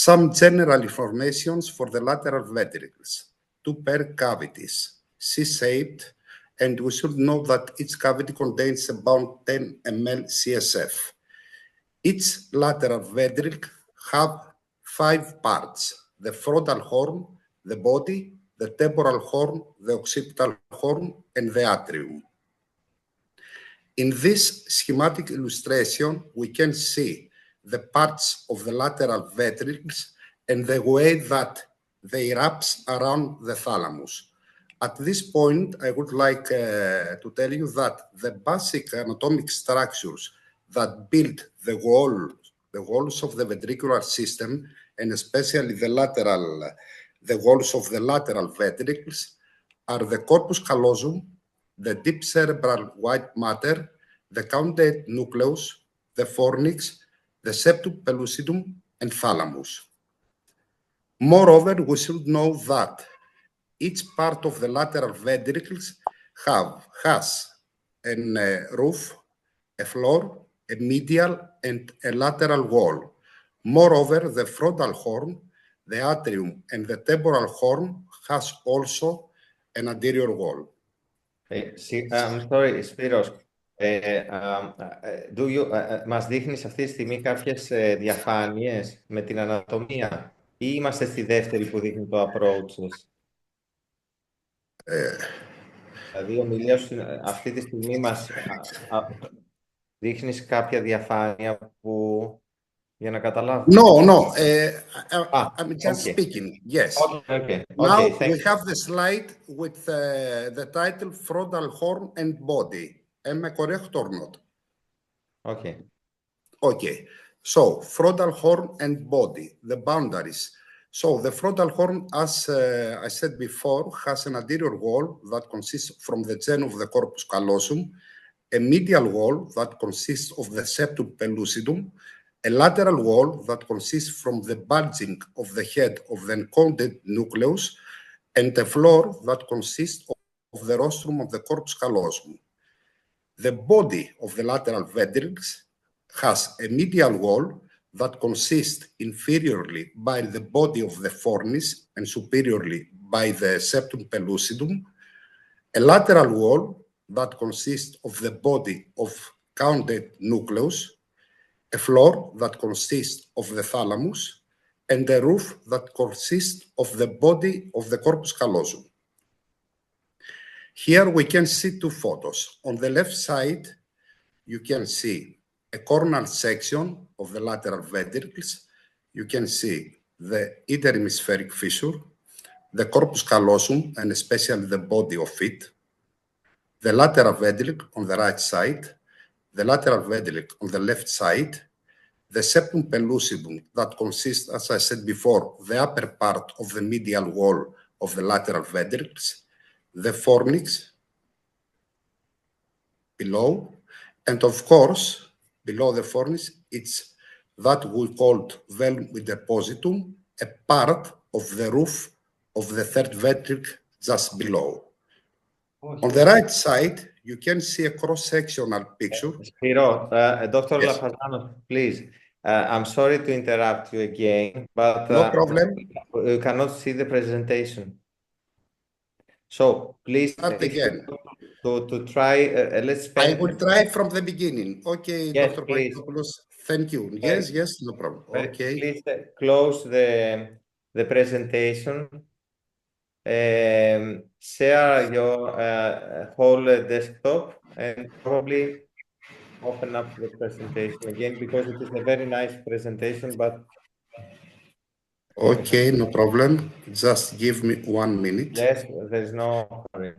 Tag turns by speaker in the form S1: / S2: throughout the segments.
S1: Some general informations for the lateral ventricles. 2 pair cavities, C-shaped, and we should know that each cavity contains about 10 ml CSF. Each lateral ventricle have 5 parts: the frontal horn, the body, the temporal horn, the occipital horn, and the atrium. In this schematic illustration, we can see the parts of the lateral ventricles and the way that they wrap around the thalamus. At this point, I would like to tell you that the basic anatomic structures that build the walls of the ventricular system, and especially the walls of the lateral ventricles, are the corpus callosum, the deep cerebral white matter, the caudate nucleus, the fornix, the septum pellucidum, and thalamus. Moreover, we should know that each part of the lateral ventricles has a roof, a floor, a medial, and a lateral wall. Moreover, the frontal horn, the atrium, and the temporal horn has also an anterior wall.
S2: I'm sorry, Spyros. Μας δείχνεις αυτή τη στιγμή κάποιες διαφάνειες με την ανατομία ή είμαστε στη δεύτερη που δείχνει το approaches? Δηλαδή, ομιλία σου αυτή τη στιγμή μας δείχνεις κάποια διαφάνεια που... για να καταλάβουμε.
S1: No. I'm just speaking. Yes.
S2: Okay.
S1: Now we have the slide with the title Frontal Horn and Body. Am I correct or not? Okay. So, frontal horn and body, the boundaries. So, the frontal horn, as I said before, has an anterior wall that consists from the gene of the corpus callosum, a medial wall that consists of the septum pellucidum, a lateral wall that consists from the bulging of the head of the caudate nucleus, and a floor that consists of the rostrum of the corpus callosum. The body of the lateral ventricles has a medial wall that consists inferiorly by the body of the fornix and superiorly by the septum pellucidum, a lateral wall that consists of the body of caudate nucleus, a floor that consists of the thalamus, and a roof that consists of the body of the corpus callosum. Here we can see 2 photos. On the left side, you can see a coronal section of the lateral ventricles. You can see the interhemispheric fissure, the corpus callosum, and especially the body of it, the lateral ventricle on the right side, the lateral ventricle on the left side, the septum pellucidum that consists, as I said before, the upper part of the medial wall of the lateral ventricles, the fornix below, and of course, below the fornix, it's that we called velum depositum, a part of the roof of the third ventricle just below. On the right side, you can see a cross-sectional picture.
S2: Spyro, Dr.
S1: Yes.
S2: Lafazanos, please. I'm sorry to interrupt you again, but
S1: no problem.
S2: We cannot see the presentation. So please,
S1: again.
S2: To try, let's spend...
S1: I will try from the beginning. Okay,
S2: yes,
S1: Dr.
S2: Please.
S1: Papadopoulos, thank you. Yes, no problem. Okay.
S2: Please close the presentation. Share your whole desktop and probably open up the presentation again because it is a very nice presentation, but...
S1: Okay, no problem. Just give me 1 minute.
S2: Yes, there's no hurry.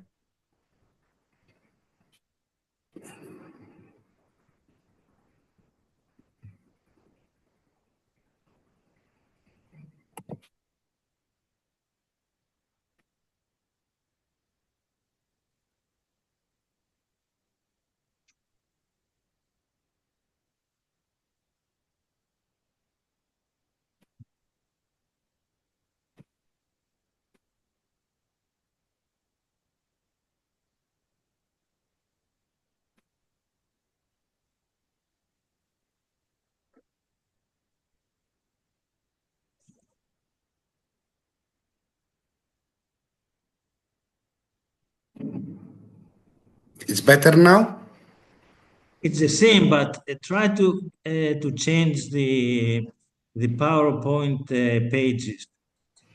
S1: It's better now?
S3: It's the same, but try to change the PowerPoint pages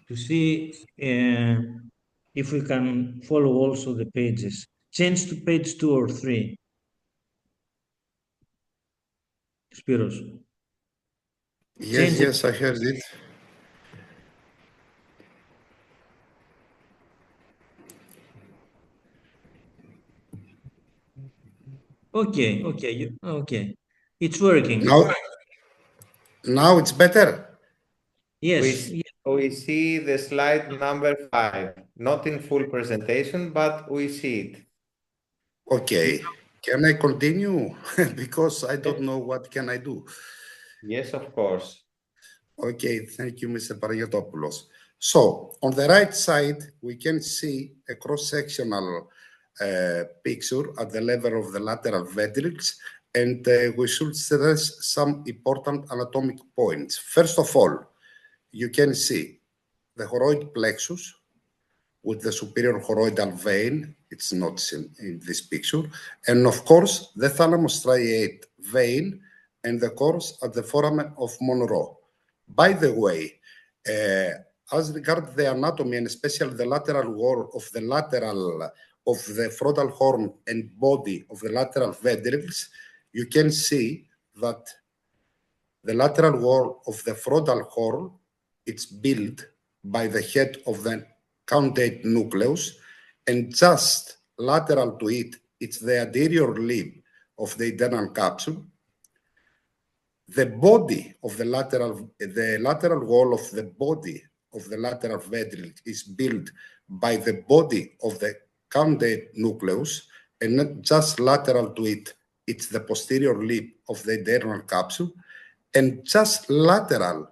S3: to see if we can follow also the pages. Change to page 2 or 3. Spiros.
S1: Yes, I heard it.
S3: Okay. It's working.
S1: Now it's better?
S3: Yes.
S2: We see the slide number 5, not in full presentation, but we see it.
S1: Okay. Can I continue? Because I don't know what can I do.
S2: Yes, of course.
S1: Okay, thank you, Mr. Paragiotopoulos. So, on the right side, we can see a cross-sectional picture at the level of the lateral ventricles, and we should stress some important anatomic points. First of all, you can see the choroid plexus with the superior choroidal vein. It's not in this picture. And of course, the thalamus striate vein and the course at the foramen of Monroe. By the way, as regards the anatomy and especially the lateral wall of the frontal horn and body of the lateral ventricles, you can see that the lateral wall of the frontal horn, it's built by the head of the caudate nucleus, and just lateral to it, it's the anterior limb of the internal capsule. The body of the lateral wall of the body of the lateral ventricle is built by the body of the caudate nucleus, and not just lateral to it, it's the posterior lip of the internal capsule, and just lateral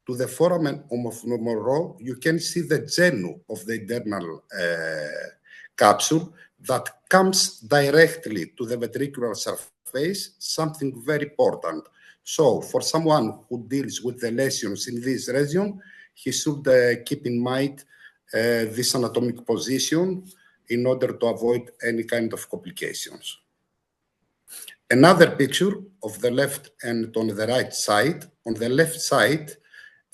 S1: to the foramen of Monroe, you can see the genu of the internal capsule that comes directly to the ventricular surface, something very important. So, for someone who deals with the lesions in this region, he should keep in mind this anatomic position in order to avoid any kind of complications. Another picture of the left and on the right side. On the left side,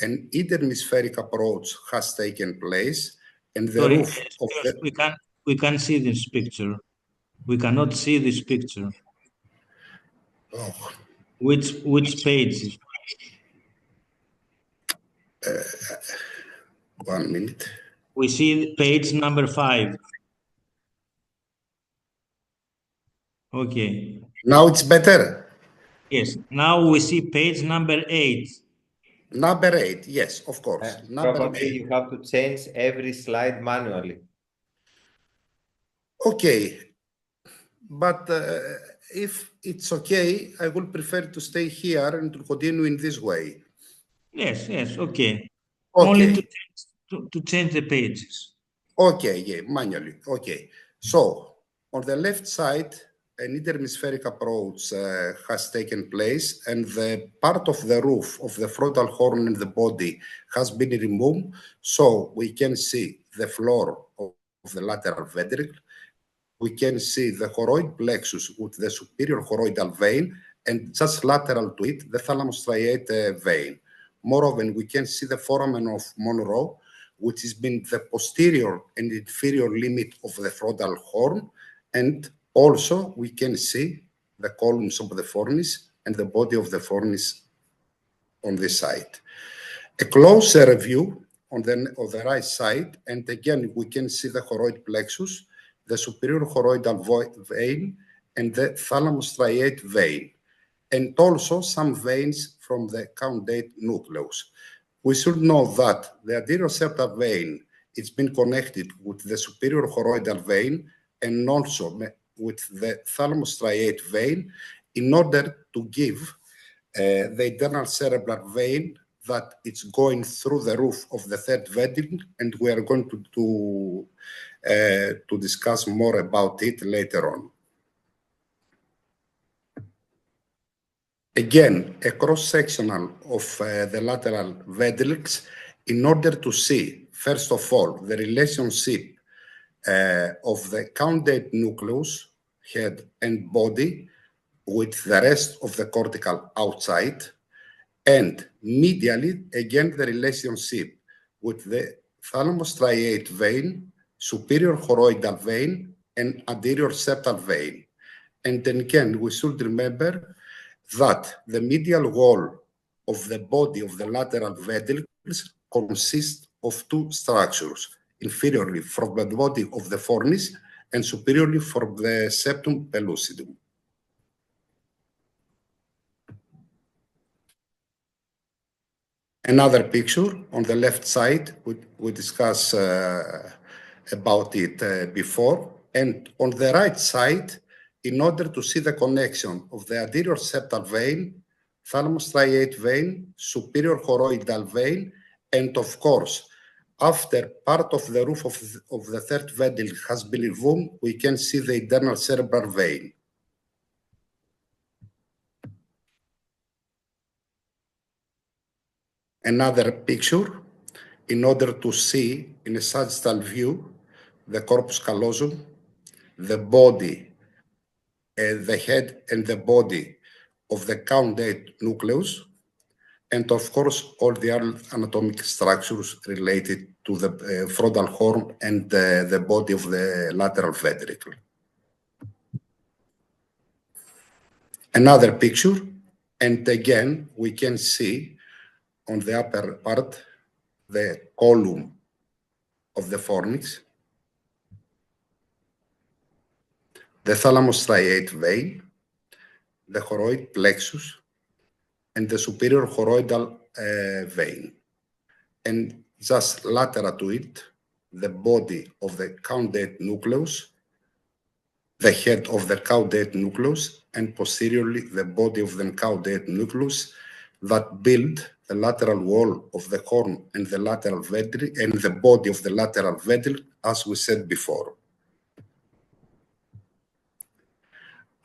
S1: an interhemispheric approach has taken place, and the roof of the...
S3: We can't see this picture. We cannot see this picture.
S1: Oh.
S3: Which page?
S1: 1 minute.
S3: We see page number 5. Okay.
S1: Now it's better?
S3: Yes. Now we see page number 8.
S1: Number 8, yes, of course.
S2: Probably you have to change every slide manually.
S1: Okay. But if it's okay, I would prefer to stay here and to continue in this way.
S3: Yes, okay. Only to change the pages.
S1: Okay, yeah, manually. Okay. So, on the left side, an interhemispheric approach has taken place, and the part of the roof of the frontal horn and the body has been removed, so we can see the floor of the lateral ventricle. We can see the choroid plexus with the superior choroidal vein, and just lateral to it, the thalamus striate vein. Moreover, we can see the foramen of Monroe, which has been the posterior and inferior limit of the frontal horn, and also we can see the columns of the fornix and the body of the fornix on this side. A closer view on the right side, and again we can see the choroid plexus, the superior choroidal vein, and the thalamus striate vein, and also some veins from the caudate nucleus. We should know that the anterior septal vein is been connected with the superior choroidal vein and also with the thalamus striate vein in order to give the internal cerebral vein that it's going through the roof of the third ventricle, and we are going to discuss more about it later on. Again, a cross-sectional of the lateral ventricles in order to see, first of all, the relationship of the caudate nucleus head, and body with the rest of the cortical outside, and medially, again, the relationship with the thalamus striate vein, superior choroidal vein, and anterior septal vein. And then again, we should remember that the medial wall of the body of the lateral ventricles consists of two structures, inferiorly from the body of the fornix and superiorly from the septum pellucidum. Another picture on the left side, we discussed about it before, and on the right side, in order to see the connection of the anterior septal vein, thalamus striate vein, superior choroidal vein, and of course, after part of the roof of the third ventricle has been removed, we can see the internal cerebral vein. Another picture, in order to see in a sagittal view the corpus callosum, the body, the head and the body of the caudate nucleus, and of course all the other anatomic structures related to the frontal horn and the body of the lateral ventricle. Another picture, and again we can see on the upper part the column of the fornix, the thalamus striate vein, the choroid plexus, and the superior choroidal vein. And just lateral to it, the body of the caudate nucleus, the head of the caudate nucleus, and posteriorly the body of the caudate nucleus that build the lateral wall of the horn and the lateral ventricle and the body of the lateral ventricle, as we said before.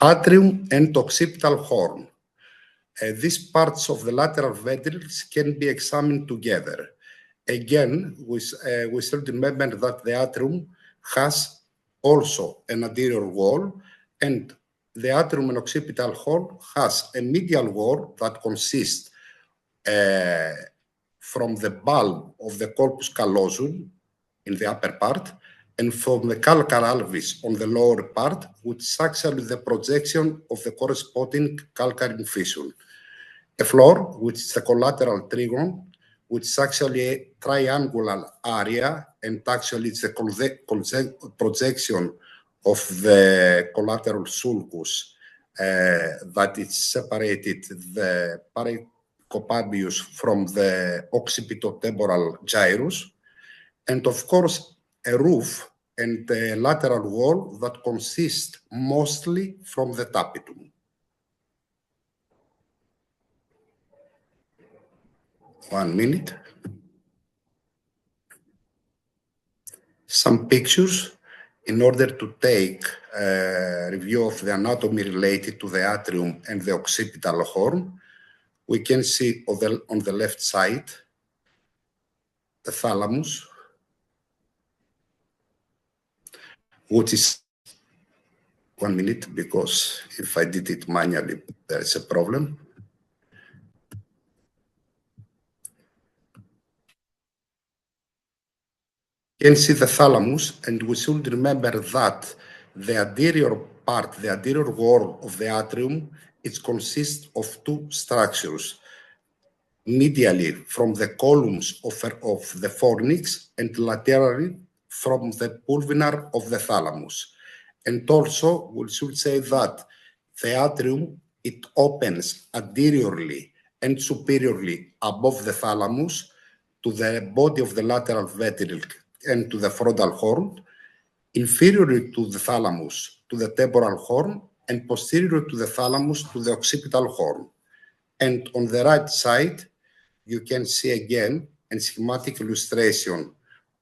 S1: Atrium and occipital horn. These parts of the lateral ventricles can be examined together. Again, we should remember that the atrium has also an anterior wall, and the atrium and occipital horn has a medial wall that consists from the bulb of the corpus callosum in the upper part, and from the calcar alveus on the lower part, which is actually the projection of the corresponding calcarine fissure. A floor, which is a collateral trigon, which is actually a triangular area, and actually it's a projection of the collateral sulcus that is separated the pericopabius from the occipitotemporal gyrus, and of course a roof and a lateral wall that consists mostly from the tapetum. One minute. Some pictures in order to take a review of the anatomy related to the atrium and the occipital horn. We can see on the left side the thalamus, which is 1 minute, because if I did it manually, there is a problem. You can see the thalamus, and we should remember that the anterior part, the anterior wall of the atrium, it consists of two structures. Medially from the columns of the fornix, and laterally from the pulvinar of the thalamus. And also, we should say that the atrium, it opens anteriorly and superiorly above the thalamus to the body of the lateral ventricle and to the frontal horn, inferiorly to the thalamus to the temporal horn, and posterior to the thalamus to the occipital horn. And on the right side, you can see again a schematic illustration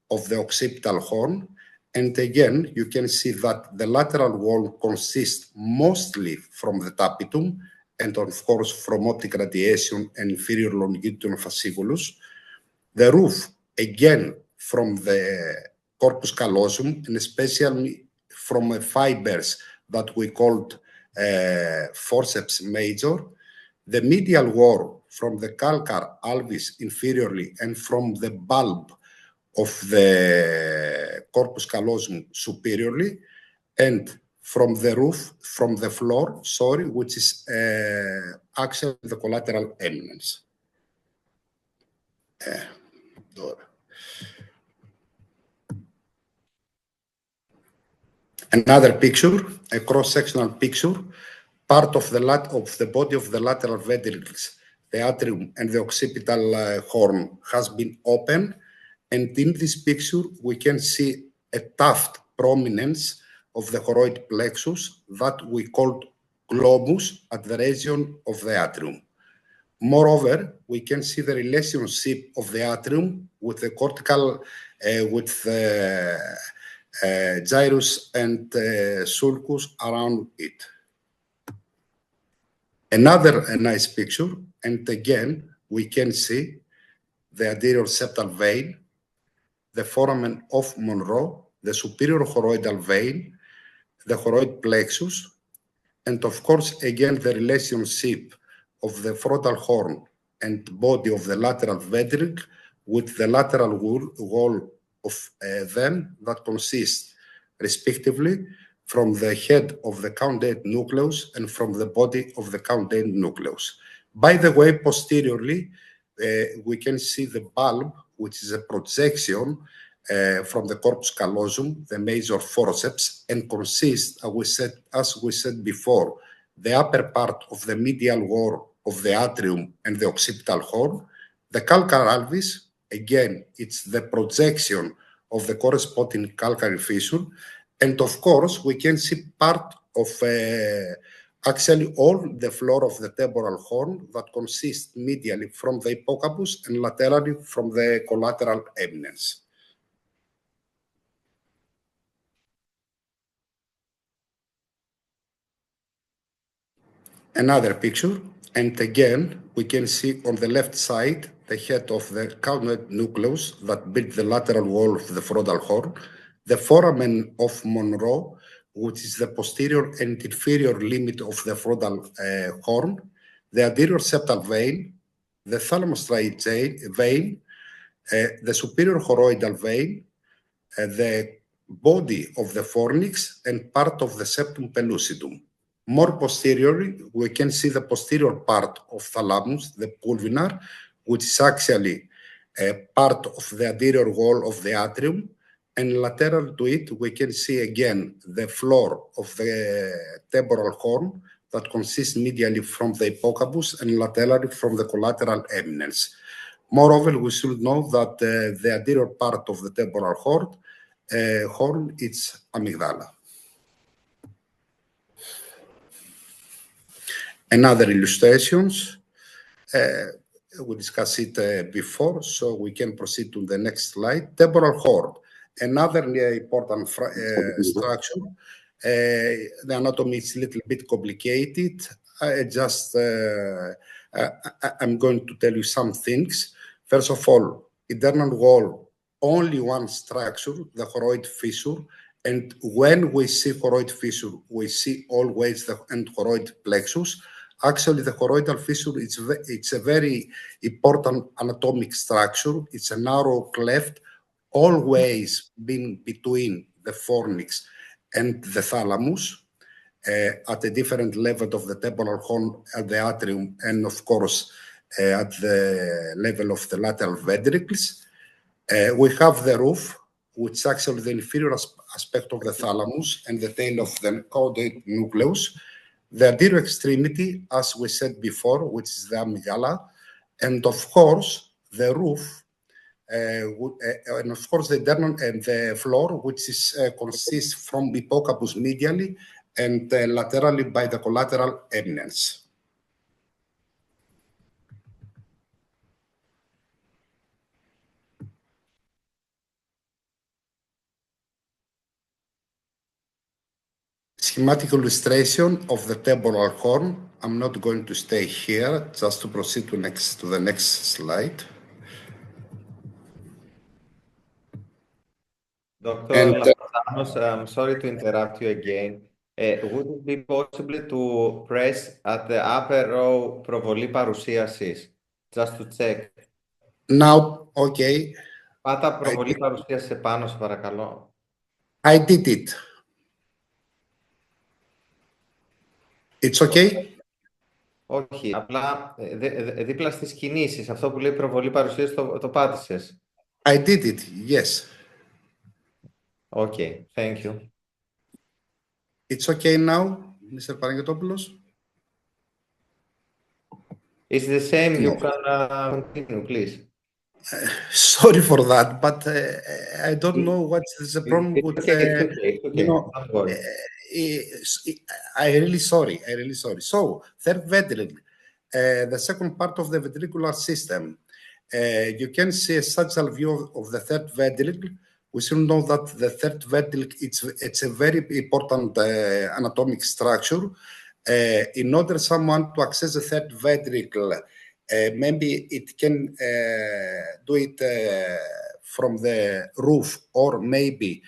S1: of the occipital horn. And again, you can see that the lateral wall consists mostly from the tapetum, and of course from optic radiation and inferior longitudinal fasciculus. The roof, again, from the corpus callosum, and especially from fibers that we called forceps major. The medial wall from the calcar alveus inferiorly and from the bulb of the corpus callosum superiorly, and from the roof, from the floor, which is actually the collateral eminence. Another picture, a cross-sectional picture, part of the body of the lateral ventricles, the atrium and the occipital horn has been open, and in this picture we can see a tuft prominence of the choroid plexus that we called globus at the region of the atrium. Moreover, we can see the relationship of the atrium with the cortical, with the gyrus and sulcus around it. Another nice picture, and again, we can see the anterior septal vein, the foramen of Monroe, the superior choroidal vein, the choroid plexus, and of course, again, the relationship of the frontal horn and body of the lateral ventricle with the lateral wall of them that consists, respectively, from the head of the caudate nucleus and from the body of the caudate nucleus. By the way, posteriorly, we can see the bulb, which is a projection from the corpus callosum, the major forceps, and consists, as we said before, the upper part of the medial wall of the atrium and the occipital horn. The calcar alveus, again, it's the projection of the corresponding calcary fissure. And of course, we can see part of actually all the floor of the temporal horn that consists medially from the hippocampus and laterally from the collateral eminence. Another picture, and again, we can see on the left side the head of the caudate nucleus that built the lateral wall of the frontal horn, the foramen of Monroe, which is the posterior and inferior limit of the frontal horn, the anterior septal vein, the thalamostriate vein, the superior choroidal vein, the body of the fornix, and part of the septum pellucidum. More posteriorly, we can see the posterior part of thalamus, the pulvinar, which is actually a part of the anterior wall of the atrium, and lateral to it, we can see again the floor of the temporal horn that consists medially from the hippocampus and laterally from the collateral eminence. Moreover, we should know that the anterior part of the temporal horn is amygdala. Another illustrations, we discussed it before, so we can proceed to the next slide. Temporal horn, another important structure. The anatomy is a little bit complicated. I'm going to tell you some things. First of all, internal wall, only one structure, the choroid fissure. And when we see choroid fissure, we see always the end choroid plexus. Actually, the choroidal fissure, it's a very important anatomic structure. It's a narrow cleft, always been between the fornix and the thalamus, at a different level of the temporal horn at the atrium, and of course, at the level of the lateral ventricles. We have the roof, which is actually the inferior aspect of the thalamus and the tail of the caudate nucleus. The anterior extremity, as we said before, which is the amygdala, and of course the roof, and of course the internal and the floor, which is consists from hippocampus medially and laterally by the collateral eminence. Schematic illustration of the temporal horn. I'm not going to stay here, just to proceed to the next slide.
S2: Dr. Lafazanos, I'm sorry to interrupt you again. Would it be possible to press at the upper row προβολή παρουσίασης? Just to check.
S1: Now, okay.
S2: Πάτα προβολή παρουσίαση επάνω, σε παρακαλώ.
S1: I did it. It's okay?
S2: Όχι, απλά δίπλα στις κινήσεις, αυτό που λέει προβολή παρουσίαση το πάτησες.
S1: I did it, yes.
S2: Okay, thank you.
S1: It's okay now, Mr. Panagotopoulos?
S2: It's the same, you can continue, please.
S1: Sorry for that, but I don't know what's the problem with...
S2: It's okay.
S1: You know,
S2: don't worry.
S1: I'm really sorry. So, third ventricle, the second part of the ventricular system. You can see a sagittal view of the third ventricle. We should know that the third ventricle, it's a very important anatomic structure. In order someone to access the third ventricle, maybe it can do it from the roof or maybe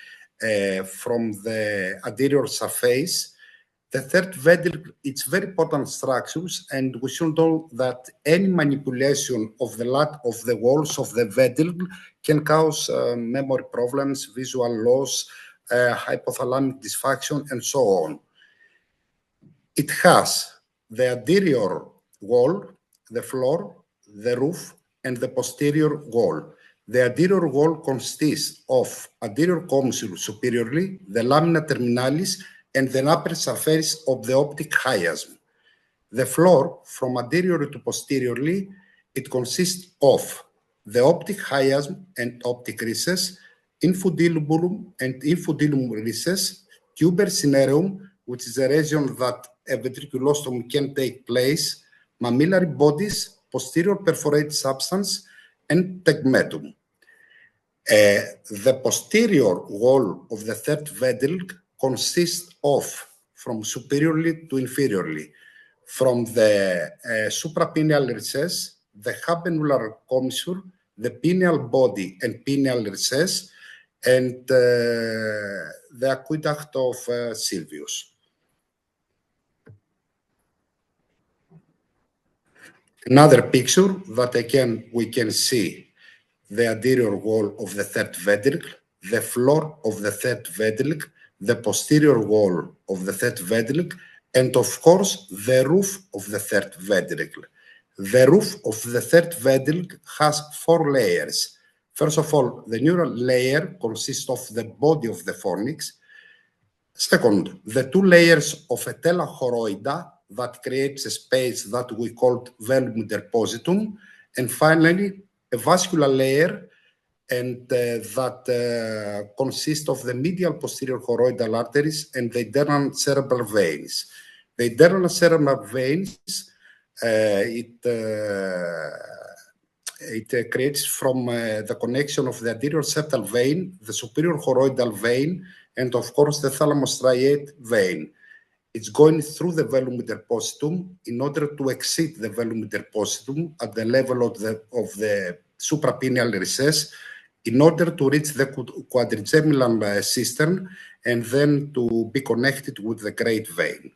S1: from the anterior surface. The third ventricle, it's very important structures, and we should know that any manipulation of the walls of the ventricle can cause memory problems, visual loss, hypothalamic dysfunction, and so on. It has the anterior wall, the floor, the roof, and the posterior wall. The anterior wall consists of anterior commissure superiorly, the lamina terminalis, and the upper surface of the optic chiasm. The floor, from anterior to posteriorly, it consists of the optic chiasm and optic recess, infundibulum and infundibulum recess, tuber cinereum, which is a region that a ventriculostomy can take place, mammillary bodies, posterior perforated substance, and tegmentum. The posterior wall of the third ventricle consists of, from superiorly to inferiorly, from the suprapineal recess, the habenular commissure, the pineal body and pineal recess, and the aqueduct of Sylvius. Another picture that again we can see the anterior wall of the third ventricle, the floor of the third ventricle, the posterior wall of the third ventricle, and of course the roof of the third ventricle. The roof of the third ventricle has 4 layers. First of all, the neural layer consists of the body of the fornix. Second, the 2 layers of a tela choroida that creates a space that we called velum depositum, and finally a vascular layer and that consists of the medial posterior choroidal arteries and the internal cerebral veins. The internal cerebral veins, it creates from the connection of the anterior septal vein, the superior choroidal vein, and of course the thalamostriate vein. It's going through the velum depositum in order to exit the velum depositum at the level of the suprapineal recess in order to reach the quadrigeminal cistern and then to be connected with the great vein.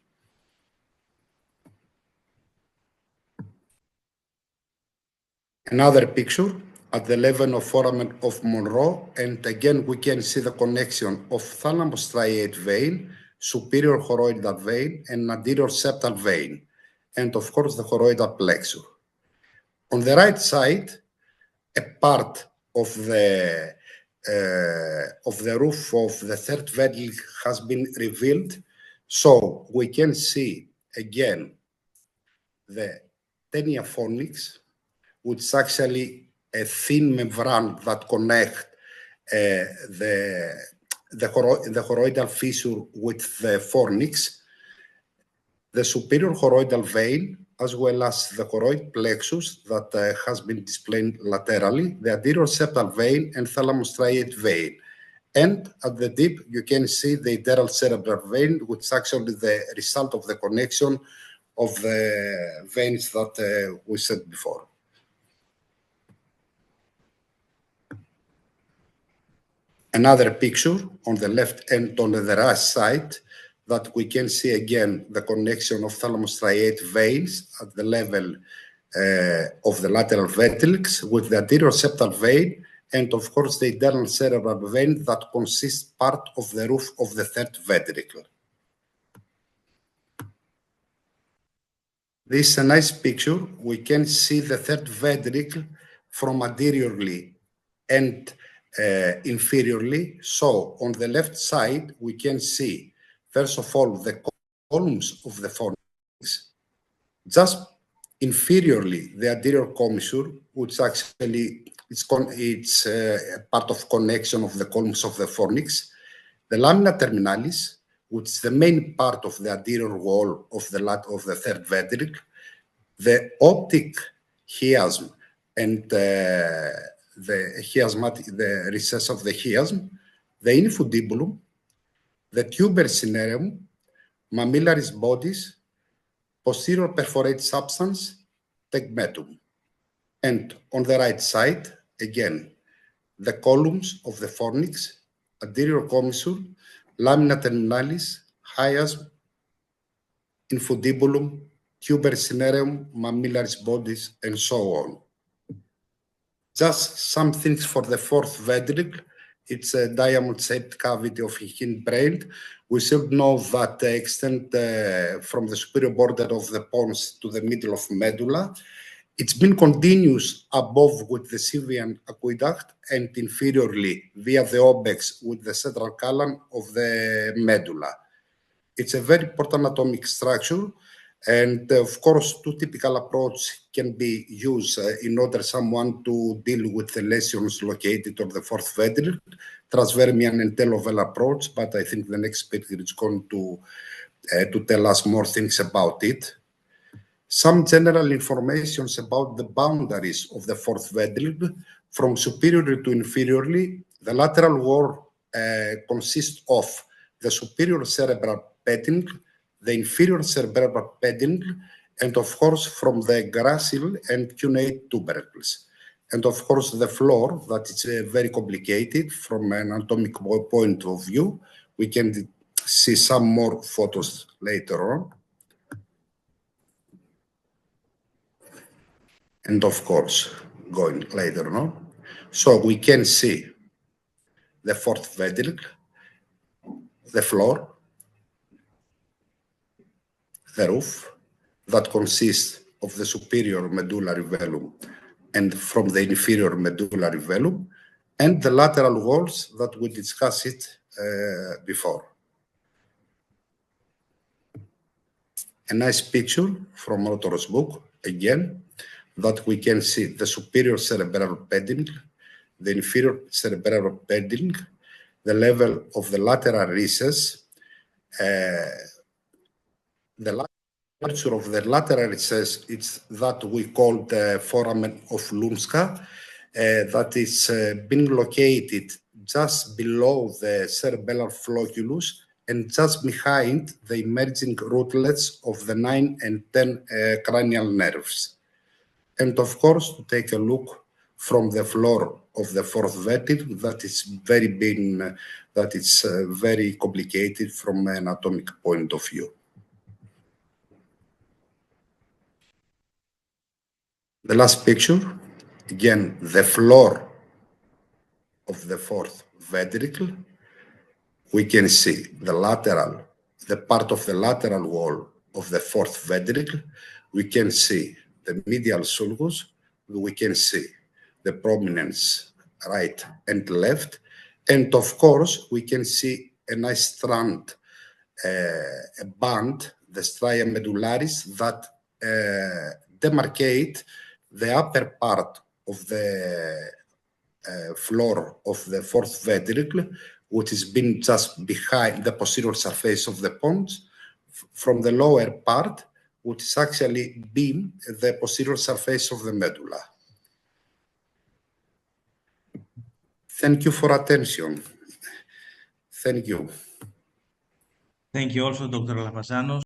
S1: Another picture at the level of foramen of Monroe, and again we can see the connection of thalamostriate vein, superior choroidal vein, and anterior septal vein, and of course the choroidal plexus. On the right side, a part of the roof of the third ventricle has been revealed, so we can see again the tenia fornix, which is actually a thin membrane that connects the choroidal fissure with the fornix, the superior choroidal vein, as well as the choroid plexus that has been displayed laterally, the anterior septal vein and thalamostriate vein. And at the tip, you can see the internal cerebral vein, which is actually the result of the connection of the veins that we said before. Another picture on the left and on the right side that we can see again the connection of thalamus-striate veins at the level of the lateral ventricles with the anterior septal vein, and of course the internal cerebral vein that consists part of the roof of the third ventricle. This is a nice picture. We can see the third ventricle from anteriorly and inferiorly. So on the left side, we can see, first of all, the columns of the fornix. Just inferiorly, the anterior commissure, which actually it's part of connection of the columns of the fornix. The lamina terminalis, which is the main part of the anterior wall of the third ventricle. The optic chiasm and the recess of the chiasm, the infundibulum, the tuber cinereum, mammillaris bodies, posterior perforated substance, tegmentum. And on the right side, again, the columns of the fornix, anterior commissure, lamina terminalis, chiasm, infundibulum, tuber cinereum, mammillaris bodies, and so on. Just some things for the fourth ventricle. It's a diamond-shaped cavity of hindbrain. We should know that the extent from the superior border of the pons to the middle of medulla. It's been continuous above with the Sivian aqueduct and inferiorly via the obex with the central column of the medulla. It's a very important anatomic structure. And of course, two typical approaches can be used in order someone to deal with the lesions located on the fourth ventricle, transvermian and telovel approach, but I think the next speaker is going to tell us more things about it. Some general information about the boundaries of the fourth ventricle. From superiorly to inferiorly, the lateral wall consists of the superior cerebral peduncle, the inferior cerebral peduncle, and of course from the gracile and cunate tubercles. And of course the floor, that is very complicated from an anatomic point of view. We can see some more photos later on. And of course, going later on. So we can see the fourth ventricle, the floor, the roof that consists of the superior medullary velum and from the inferior medullary velum, and the lateral walls that we discussed it before. A nice picture from author's book, again, that we can see the superior cerebral peduncle, the inferior cerebral peduncle, the level of the lateral recess, the structure of the lateral recess is that we call the foramen of Lumska, that is being located just below the cerebellar flocculus and just behind the emerging rootlets of the 9 and 10 cranial nerves. And of course, to take a look from the floor of the fourth ventricle, that is very complicated from an anatomic point of view. The last picture, again, the floor of the fourth ventricle. We can see the part of the lateral wall of the fourth ventricle. We can see the medial sulcus. We can see the prominence right and left. And of course, we can see a nice strand, a band, the stria medullaris, that demarcate the upper part of the floor of the fourth ventricle, which has been just behind the posterior surface of the pons, from the lower part, which is actually been the posterior surface of the medulla. Thank you for attention. Thank you.
S3: Thank you also, Dr. Lafazanos.